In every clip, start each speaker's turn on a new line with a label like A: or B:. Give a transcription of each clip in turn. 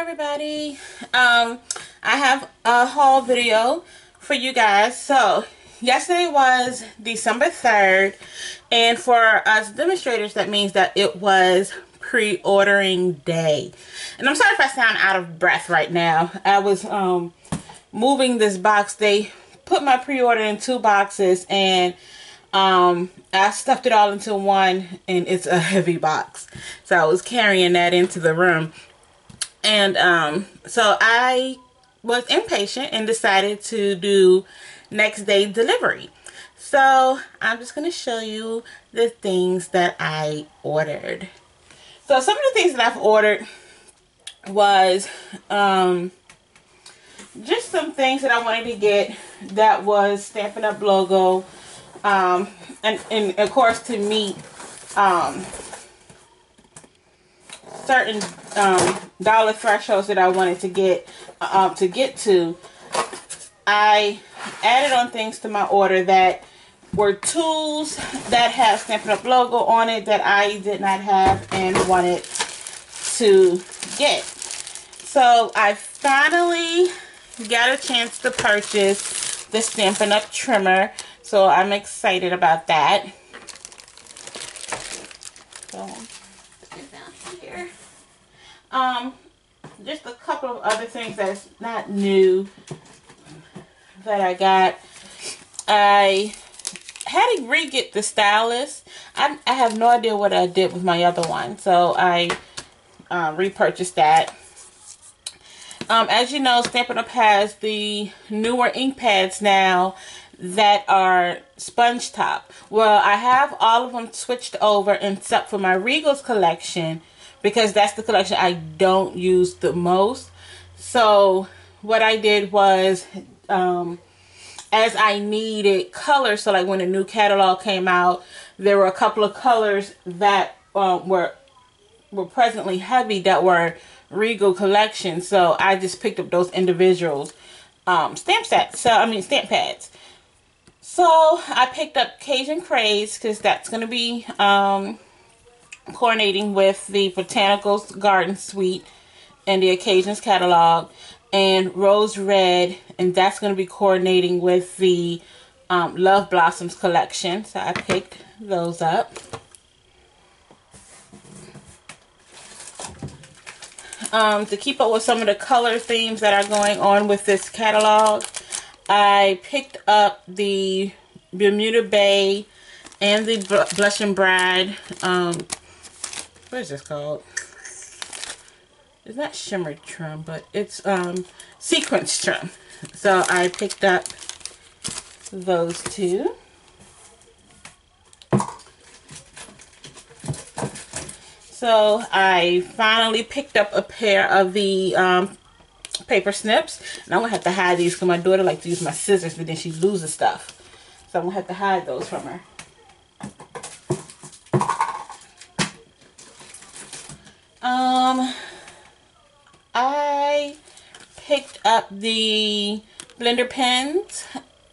A: Hi everybody. I have a haul video for you guys. So yesterday was December 3rd, and for us demonstrators that means that it was pre-ordering day. And I'm sorry if I sound out of breath right now. I was moving this box. They put my pre-order in 2 boxes, and I stuffed it all into one, and it's a heavy box, so I was carrying that into the room. And so I was impatient and decided to do next day delivery. So I'm just going to show you the things that I ordered. So some of the things that I've ordered was just some things that I wanted to get that was Stampin' Up! Logo, and of course to meet certain dollar thresholds that I wanted to get to. I added on things to my order that were tools that have Stampin' Up! Logo on it that I did not have and wanted to get. So I finally got a chance to purchase the Stampin' Up! Trimmer, so I'm excited about that. So here. Just a couple of other things that's not new that I got. I had to re-get the stylus. I have no idea what I did with my other one, so I repurchased that. As you know, Stampin' Up! Has the newer ink pads now that are sponge top. Well, I have all of them switched over except for my Regals collection, because that's the collection I don't use the most. So what I did was, as I needed colors, so like when a new catalog came out, there were a couple of colors that were presently heavy that were Regal collection. So I just picked up those individual stamp pads. So I picked up Cajun Craze because that's going to be coordinating with the Botanicals Garden Suite and the Occasions catalog, and Rose Red, and that's going to be coordinating with the Love Blossoms collection. So I picked those up. To keep up with some of the color themes that are going on with this catalog, I picked up the Bermuda Bay and the Blushing Bride. What is this called? It's not shimmer trim, but it's sequence trim. So I picked up those 2. So I finally picked up a pair of the paper snips, and I'm gonna have to hide these because my daughter likes to use my scissors, but then she loses stuff. So I'm gonna have to hide those from her. I picked up the blender pens.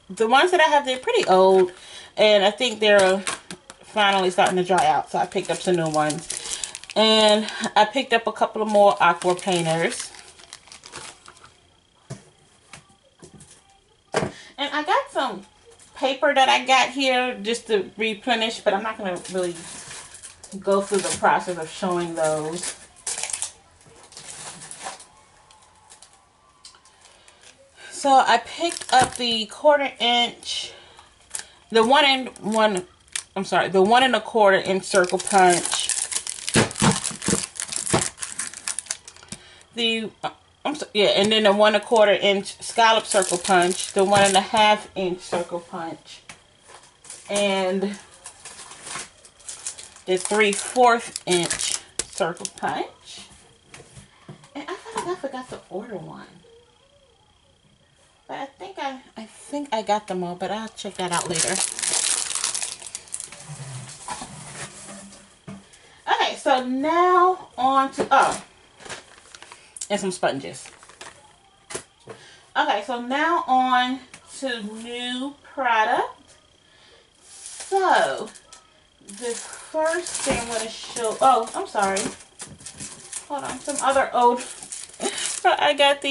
A: The ones that I have, they're pretty old, and I think they're finally starting to dry out, so I picked up some new ones. And I picked up a couple of more aqua painters. And I got some paper that I got here just to replenish, but I'm not going to really go through the process of showing those. So I picked up the 1/4 inch, the 1 1/4 inch circle punch. And then the 1 1/4 inch scallop circle punch, the 1 1/2 inch circle punch, and the 3/4 inch circle punch. And I feel like I forgot to order one, but I think I got them all, but I'll check that out later. Okay, so now on to and some sponges. Okay, so now on to new product. So the first thing I'm going to show, oh, I'm sorry. Hold on, some other old So I got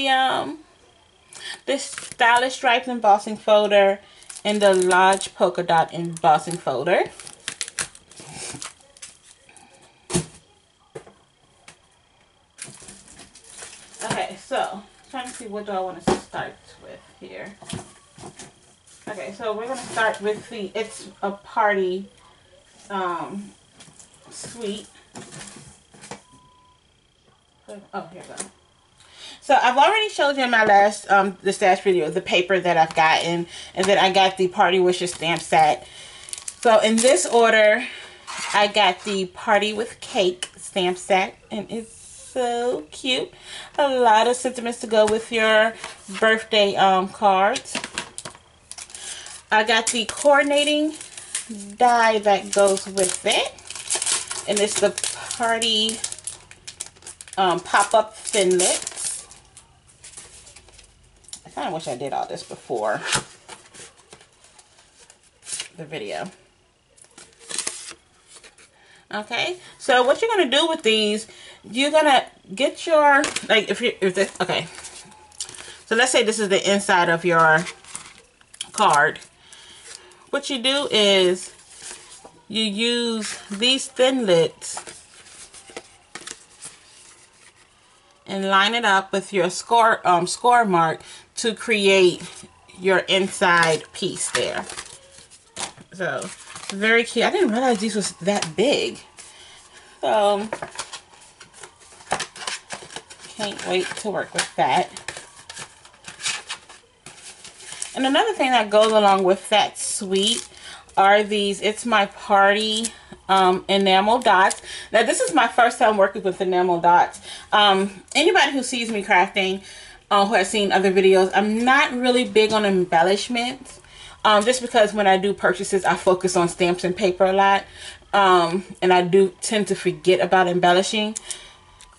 A: this stylish striped embossing folder and the large polka dot embossing folder. Okay, so trying to see what do I want to start with here. Okay, so we're gonna start with the It's a Party suite. Oh, here we go. So I've already showed you in my last the stash video the paper that I've gotten, and then I got the Party Wishes stamp set. So in this order, I got the Party with Cake stamp set, and it's so cute. A lot of sentiments to go with your birthday cards. I got the coordinating die that goes with it, and it's the Party pop-up thinlits. I kind of wish I did all this before the video. Okay, so what you're gonna do with these, you're gonna get your, like, okay, so let's say this is the inside of your card. What you do is you use these thinlits and line it up with your score mark to create your inside piece there. So very cute. I didn't realize these was that big. So can't wait to work with that. And another thing that goes along with that suite are these It's My Party enamel dots. Now this is my first time working with enamel dots. Anybody who sees me crafting, who has seen other videos, I'm not really big on embellishments. Just because when I do purchases, I focus on stamps and paper a lot. And I do tend to forget about embellishing.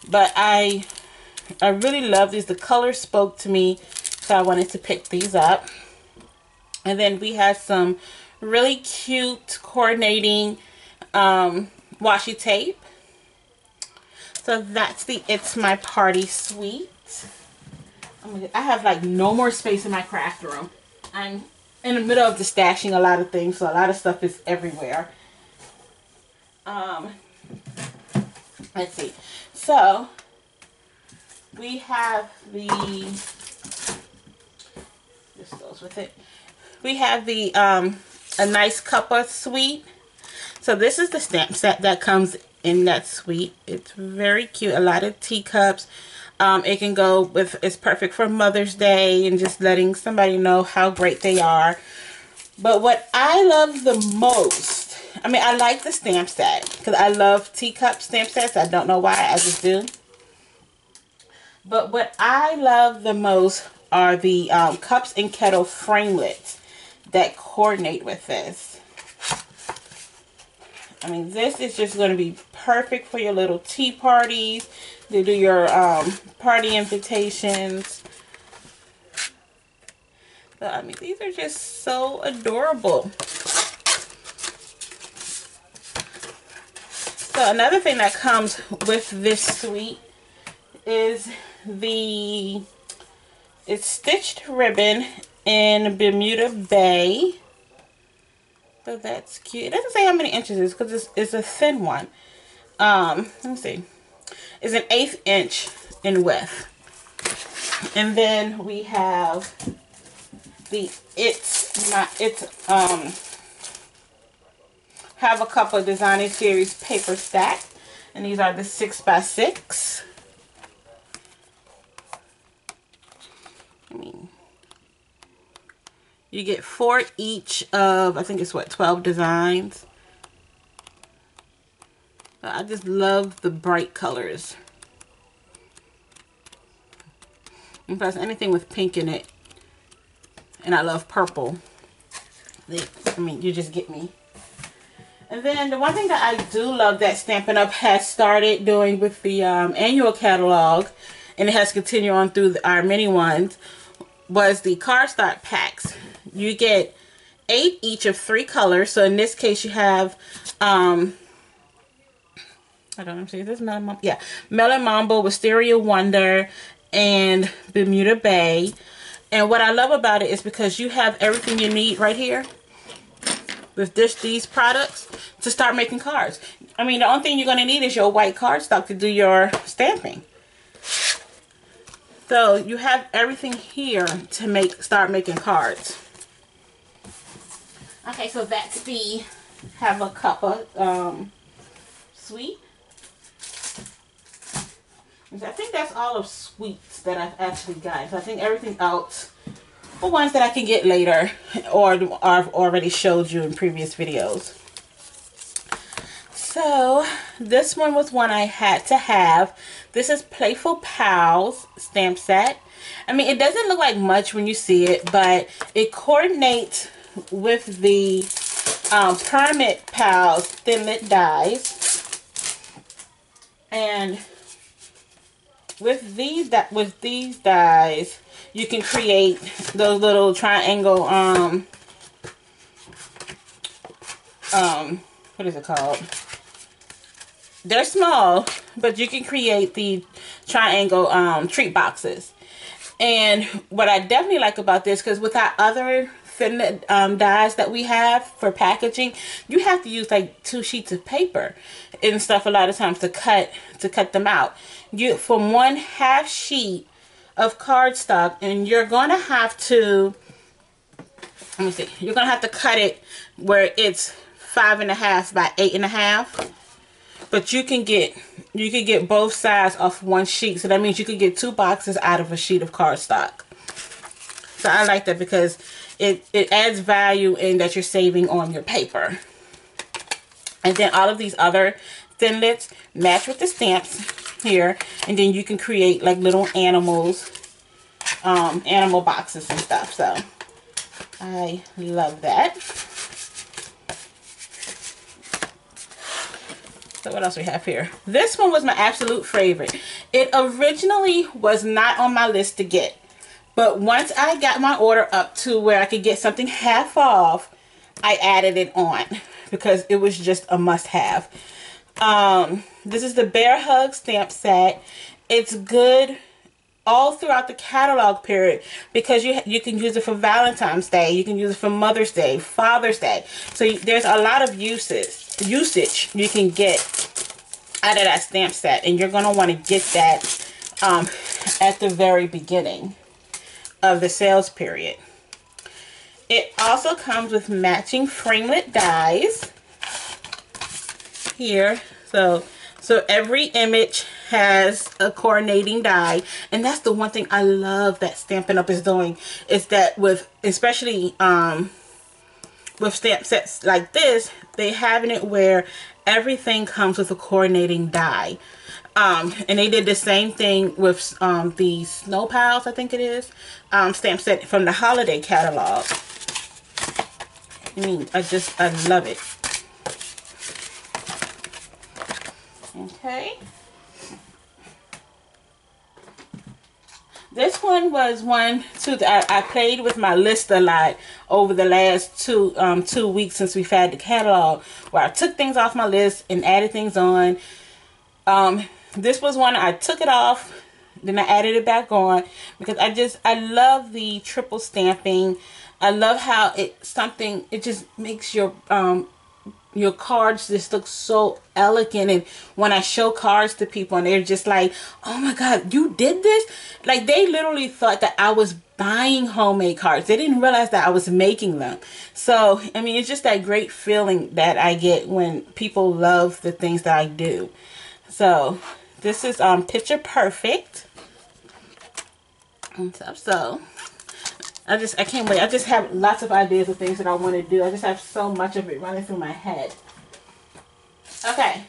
A: But I really love these. The color spoke to me, so I wanted to pick these up. And then we have some really cute coordinating washi tape. So that's the It's My Party suite. I have like no more space in my craft room. I'm in the middle of the stashing a lot of things, so a lot of stuff is everywhere. Let's see. So we have this goes with it. We have the A Nice Cuppa suite. So this is the stamp set that comes in that suite. It's very cute. A lot of teacups. It can go with, it's perfect for Mother's Day and just letting somebody know how great they are. But what I love the most, I mean, I like the stamp set because I love teacup stamp sets. I don't know why, I just do. But what I love the most are the cups and kettle framelits that coordinate with this. I mean, this is just going to be perfect for your little tea parties, to do your party invitations. So, I mean, these are just so adorable. So another thing that comes with this suite is it's stitched ribbon in Bermuda Bay. So that's cute. It doesn't say how many inches it is because it's a thin one. Let me see. It's an 1/8 inch in width. And then we have the Have a Couple Designing Series paper stack. And these are the 6x6. I mean, you get 4 each of, I think it's what, 12 designs. I just love the bright colors. And plus anything with pink in it. And I love purple. I mean, you just get me. And then the one thing that I do love that Stampin' Up! Has started doing with the annual catalog, and it has continued on through our mini ones, was the cardstock packs. You get 8 each of 3 colors. So in this case you have I don't know, is this Melon Mambo? Yeah, Melon Mambo, Wisteria Wonder, and Bermuda Bay. And what I love about it is because you have everything you need right here with these products to start making cards. I mean, the only thing you're going to need is your white cardstock to do your stamping. So you have everything here to start making cards. Okay, so that's the Have a Cup of Sweet. I think that's all of sweets that I've actually got. So I think everything else are ones that I can get later or I've already showed you in previous videos. So this one was one I had to have. This is Playful Pals stamp set. I mean, it doesn't look like much when you see it, but it coordinates with the Permit Pals Thinlit dies. And with these dies, you can create those little triangle, what is it called? They're small, but you can create the triangle treat boxes. And what I definitely like about this, because with our other thin dies that we have for packaging, you have to use like 2 sheets of paper and stuff a lot of times to cut them out. From 1/2 sheet of cardstock, and you're gonna have to, let me see, you're gonna have to cut it where it's 5.5 by 8.5. But you can get both sides off 1 sheet, so that means you could get 2 boxes out of a sheet of cardstock. So I like that because it adds value in that you're saving on your paper. And then all of these other thinlits match with the stamps here, and then you can create like little animals, animal boxes and stuff. So I love that. So what else we have here? This one was my absolute favorite. It originally was not on my list to get, but once I got my order up to where I could get something half off, I added it on because it was just a must-have. This is the Bear Hug stamp set. It's good all throughout the catalog period because you can use it for Valentine's Day, you can use it for Mother's Day, Father's Day. So there's a lot of usage you can get out of that stamp set, and you're going to want to get that at the very beginning of the sales period. It also comes with matching framelit dies here. So every image has a coordinating die, and that's the one thing I love that Stampin' Up! Is doing, is that especially with stamp sets like this, they having it where everything comes with a coordinating die. And they did the same thing with the Snow Pals, I think it is, stamp set from the holiday catalog. I mean, I love it. Okay. This one was one too that I played with my list a lot over the last 2 weeks since we've had the catalog, where I took things off my list and added things on. This was one I took it off, then I added it back on because I love the triple stamping. I love how it just makes your cards just look so elegant, and when I show cards to people and they're just like, oh my god, you did this? Like, they literally thought that I was buying homemade cards. They didn't realize that I was making them. So I mean, it's just that great feeling that I get when people love the things that I do. So this is Picture Perfect and stuff. So I can't wait. I just have lots of ideas of things that I want to do. I just have so much of it running through my head. Okay.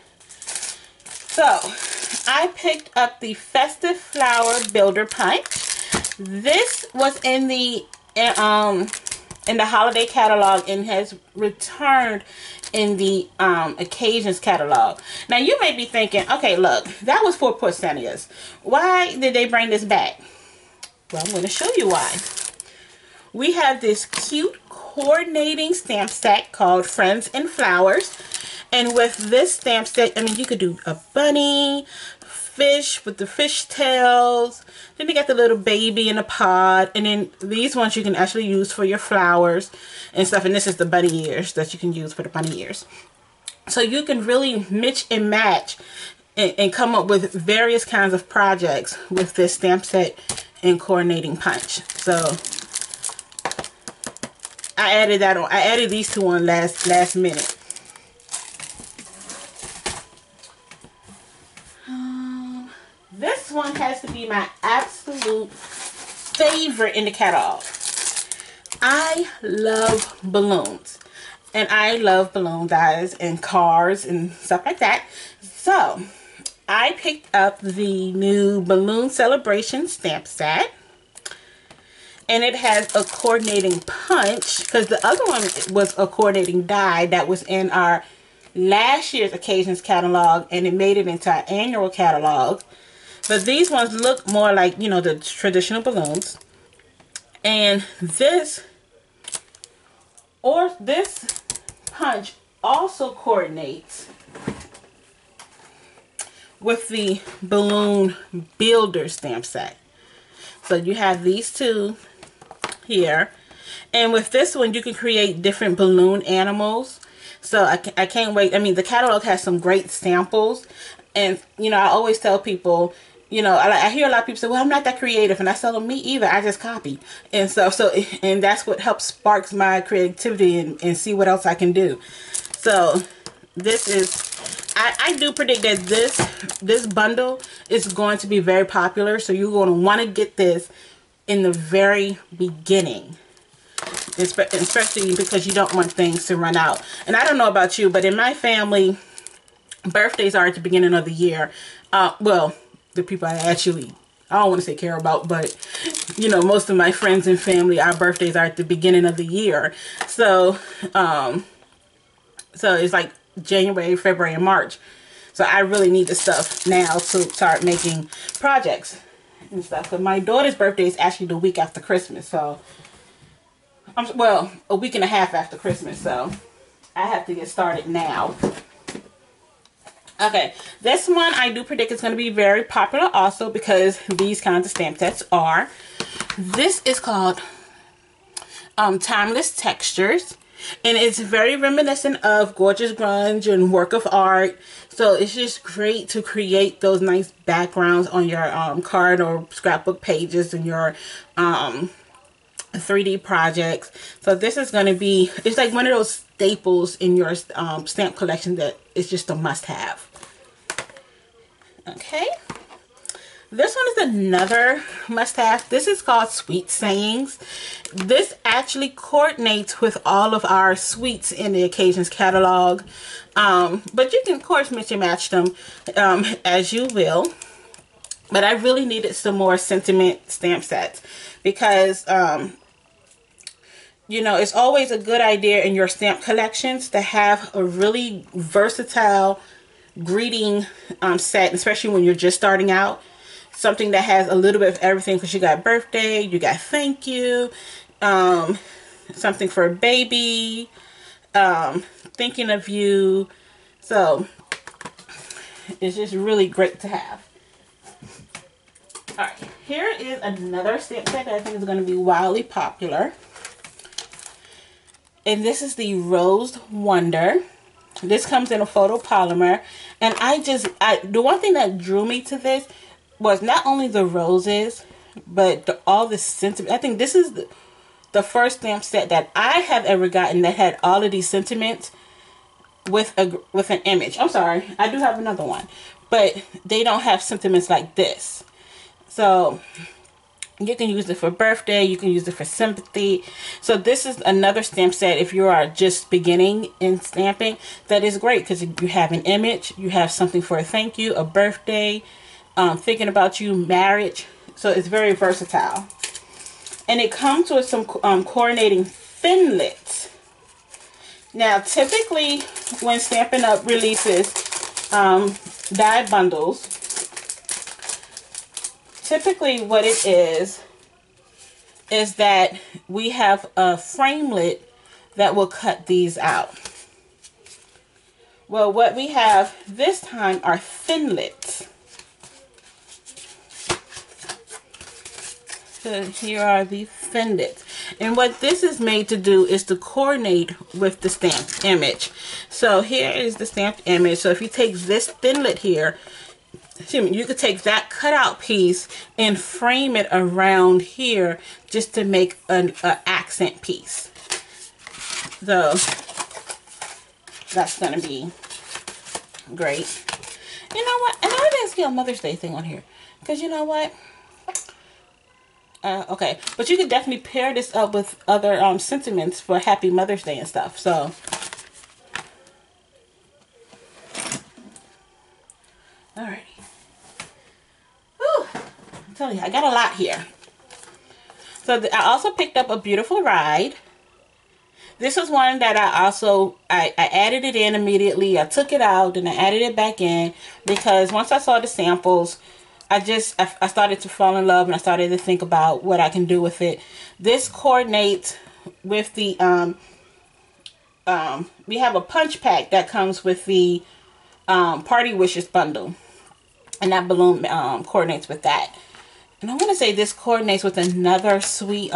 A: So, I picked up the Festive Flower Builder Punch. This was in the holiday catalog and has returned in the occasions catalog. Now, you may be thinking, okay, look, that was for Porsenias. Why did they bring this back? Well, I'm going to show you why. We have this cute coordinating stamp set called Friends and Flowers. And with this stamp set, I mean, you could do a bunny, fish with the fish tails. Then they got the little baby in a pod. And then these ones you can actually use for your flowers and stuff. And this is the bunny ears that you can use for the bunny ears. So you can really mix and match and come up with various kinds of projects with this stamp set and coordinating punch. So I added that on. I added these two on last minute. This one has to be my absolute favorite in the catalog. I love balloons. And I love balloon dies and cars and stuff like that. So I picked up the new Balloon Sale-a-bration stamp set. And it has a coordinating punch, because the other one was a coordinating die that was in our last year's occasions catalog, and it made it into our annual catalog. But these ones look more like, you know, the traditional balloons. And this punch also coordinates with the Balloon Builder stamp set. So you have these two here, and with this one you can create different balloon animals. So I can't wait. I mean, the catalog has some great samples, and you know, I always tell people, you know, I hear a lot of people say, well, I'm not that creative, and I tell them, me either, I just copy and stuff. And that's what helps sparks my creativity and see what else I can do. So this is, I do predict that this bundle is going to be very popular. So you're going to want to get this in the very beginning, especially because you don't want things to run out. And I don't know about you, but in my family, birthdays are at the beginning of the year. Well, the people I don't want to say care about, but you know, most of my friends and family, our birthdays are at the beginning of the year. So so it's like January, February, and March. So I really need the stuff now to start making projects and stuff. But my daughter's birthday is actually the week after Christmas, so well, a week and a half after Christmas, so I have to get started now. Okay, this one I do predict is going to be very popular also, because these kinds of stamp sets are. This is called Timeless Textures, and it's very reminiscent of Gorgeous Grunge and Work of Art. So it's just great to create those nice backgrounds on your card or scrapbook pages and your 3D projects. So this is going to be, it's like one of those staples in your stamp collection that is just a must-have. Okay, this one is another must-have. This is called Sweet Sayings. This actually coordinates with all of our sweets in the occasions catalog, but you can of course mix and match them as you will. But I really needed some more sentiment stamp sets, because you know, it's always a good idea in your stamp collections to have a really versatile greeting set, especially when you're just starting out. Something that has a little bit of everything, because you got birthday, you got thank you, something for a baby, thinking of you. So it's just really great to have. Alright, here is another stamp set that I think is going to be wildly popular. And this is the Rose Wonder. This comes in a photopolymer, and the one thing that drew me to this was not only the roses, but all the sentiment. I think this is the first stamp set that I have ever gotten that had all of these sentiments with an image. I'm sorry, I do have another one, but they don't have sentiments like this. So you can use it for birthday, you can use it for sympathy. So this is another stamp set if you are just beginning in stamping that is great, because you have an image, you have something for a thank you, a birthday, thinking about you, marriage. So it's very versatile. And it comes with some coordinating finlets. Now typically when Stampin' Up! Releases die bundles, typically what it is that we have a framelit that will cut these out. Well, what we have this time are finlets. So here are the fendants. And what this is made to do is to coordinate with the stamped image. So here is the stamped image. So if you take this thinlet here, you could take that cutout piece and frame it around here just to make an accent piece. So that's going to be great. You know what? And I didn't see a Mother's Day thing on here. Because you know what? Okay. But you could definitely pair this up with other sentiments for Happy Mother's Day and stuff. So. Alrighty. Whew. I'm telling you, I got a lot here. So I also picked up a Beautiful Ride. This was one that I added it in immediately. I took it out and I added it back in because once I saw the samples, I started to fall in love and I started to think about what I can do with it. This coordinates with the, we have a punch pack that comes with the Party Wishes bundle. And that balloon coordinates with that. And I want to say this coordinates with another sweet,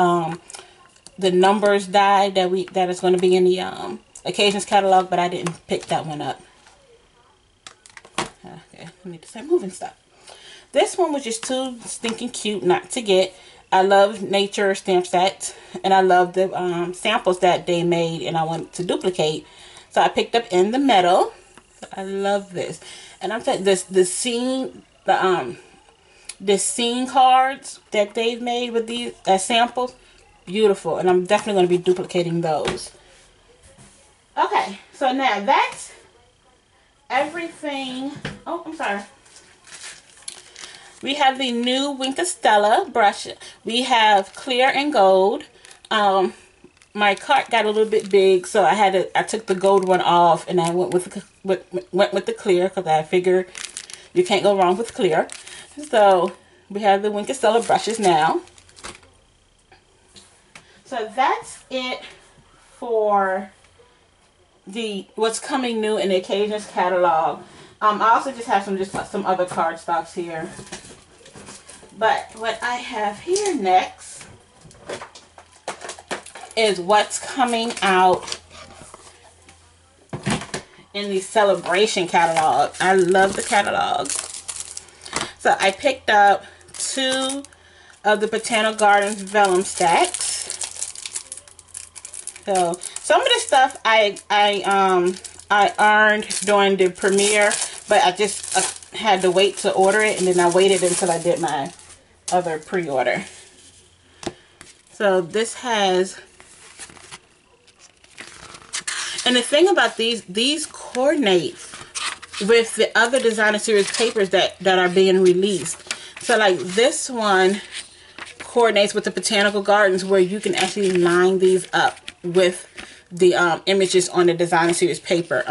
A: the numbers die that is going to be in the Occasions catalog, but I didn't pick that one up. Okay, I need to start moving stuff. This one was just too stinking cute not to get. I love nature stamp sets, and I love the samples that they made, and I wanted to duplicate. So I picked up In the Meadow. I love this. And I'm telling you, the scene cards that they've made with these as samples, beautiful. And I'm definitely going to be duplicating those. Okay, so now that's everything. Oh, I'm sorry. We have the new Winka Stella brush. We have clear and gold. My cart got a little bit big, so I took the gold one off and I went with the clear because I figured you can't go wrong with clear. So we have the Winka Stella brushes now. So that's it for what's coming new in the Occasions catalog. I also just have some other cardstocks here. But what I have here next is what's coming out in the Sale-a-bration catalog. I love the catalog. So I picked up 2 of the Botanical Gardens vellum stacks. So some of the stuff I earned during the premiere, but I just had to wait to order it, and then I waited until I did my other pre-order. So this has, and the thing about these coordinate with the other designer series papers that are being released. So like this one coordinates with the Botanical Gardens, where you can actually line these up with the images on the designer series paper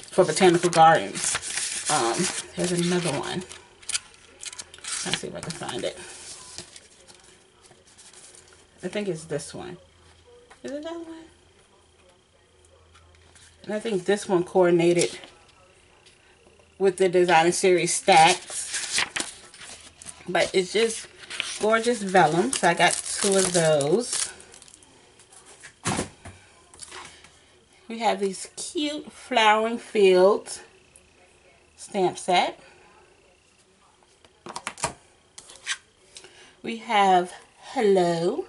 A: for Botanical Gardens. Here's another one. Let's see if I can find it. I think it's this one. Is it that one? And I think this one coordinated with the designer series stacks. But it's just gorgeous vellum. So I got 2 of those. We have these cute Flowering Fields stamp set. We have Hello.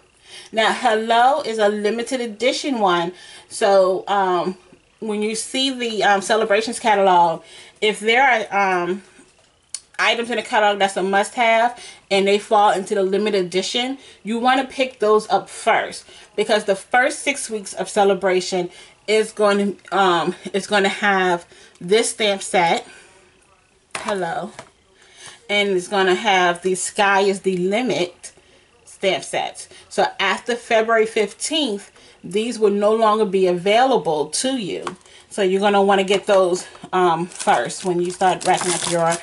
A: Now Hello is a limited edition one. So when you see the Celebrations catalog, if there are items in the catalog that's a must-have and they fall into the limited edition, you want to pick those up first, because the first 6 weeks of Celebration is going to have this stamp set, Hello, and it's going to have the Sky is the Limit stamp sets. So after February 15th, these will no longer be available to you. So you're going to want to get those first when you start racking up your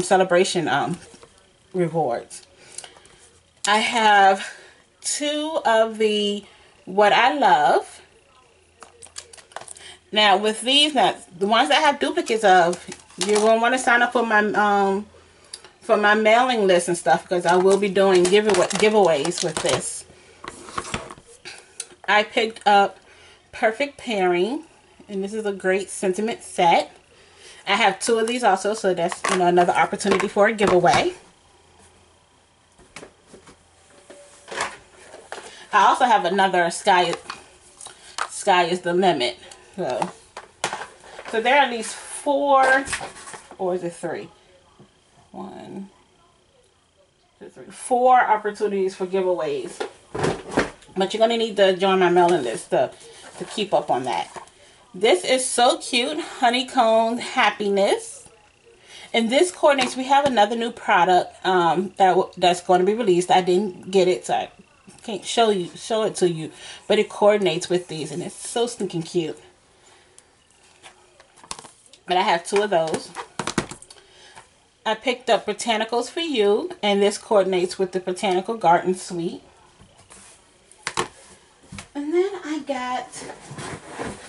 A: Celebration rewards. I have 2 of the What I Love. Now with these, the ones that I have duplicates of, you're going to want to sign up for for my mailing list and stuff, because I will be doing giveaways with this. I picked up Perfect Pairing, and this is a great sentiment set. I have 2 of these also, so that's, you know, another opportunity for a giveaway. I also have another Sky is the Limit. So there are at least 4, or is it 3? 1, 2, 3, 4 opportunities for giveaways. But you're going to need to join my mailing list to keep up on that. This is so cute. Honeycomb Happiness. And this coordinates. We have another new product that's going to be released. I didn't get it, so I can't show it to you. But it coordinates with these, and it's so stinking cute. But I have 2 of those. I picked up Botanicals for You, and this coordinates with the Botanical Garden Suite. And then I got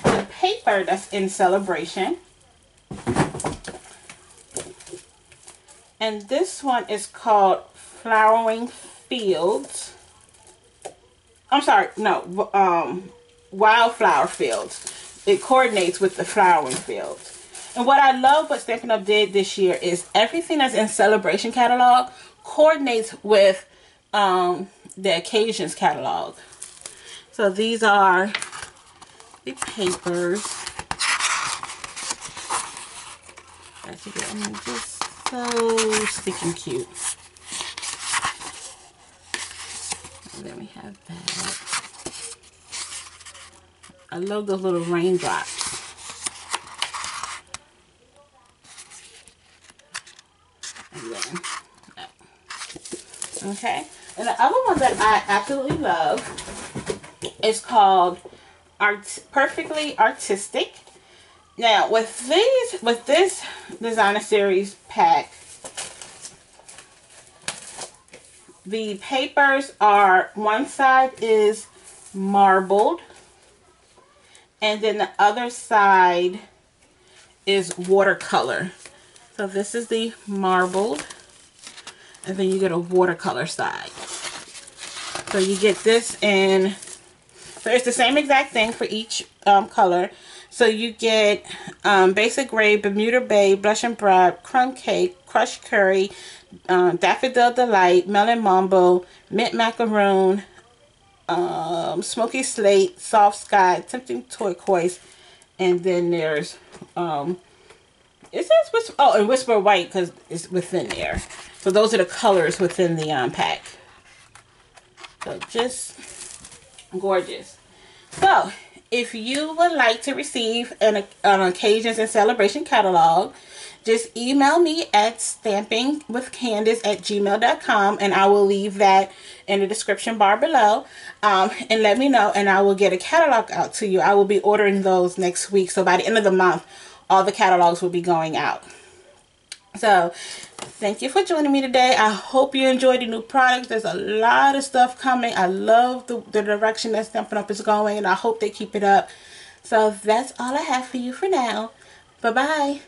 A: the paper that's in Sale-a-bration. And this one is called Flowering Fields. I'm sorry, no, Wildflower Fields. It coordinates with the flowering fields. And what I love what Stampin' Up! Did this year is everything that's in Sale-a-bration catalog coordinates with the occasions catalog. So these are the papers. That's again just so stinking cute. And then we have that. I love those little raindrops. And then, okay. And the other one that I absolutely love is called Perfectly Artistic. Now, with this designer series pack, the papers are, one side is marbled, and then the other side is watercolor. So this is the marbled, and then you get a watercolor side. So you get this in, so it's the same exact thing for each color. So you get Basic Gray, Bermuda Bay, Blush and Bribe, Crumb Cake, Crushed Curry, Daffodil Delight, Melon Mambo, Mint Macaroon, Smoky Slate, Soft Sky, Tempting Turquoise, and then there's it says Whisper, oh, and Whisper White because it's within there. So those are the colors within the pack. So just gorgeous. So if you would like to receive an Occasions and Celebration catalog, just email me at stampingwithcandice@gmail.com, and I will leave that in the description bar below, and let me know, and I will get a catalog out to you. I will be ordering those next week, so by the end of the month all the catalogs will be going out. So thank you for joining me today. I hope you enjoyed the new products. There's a lot of stuff coming. I love the direction that Stampin' Up! Is going, and I hope they keep it up. So that's all I have for you for now. Bye-bye.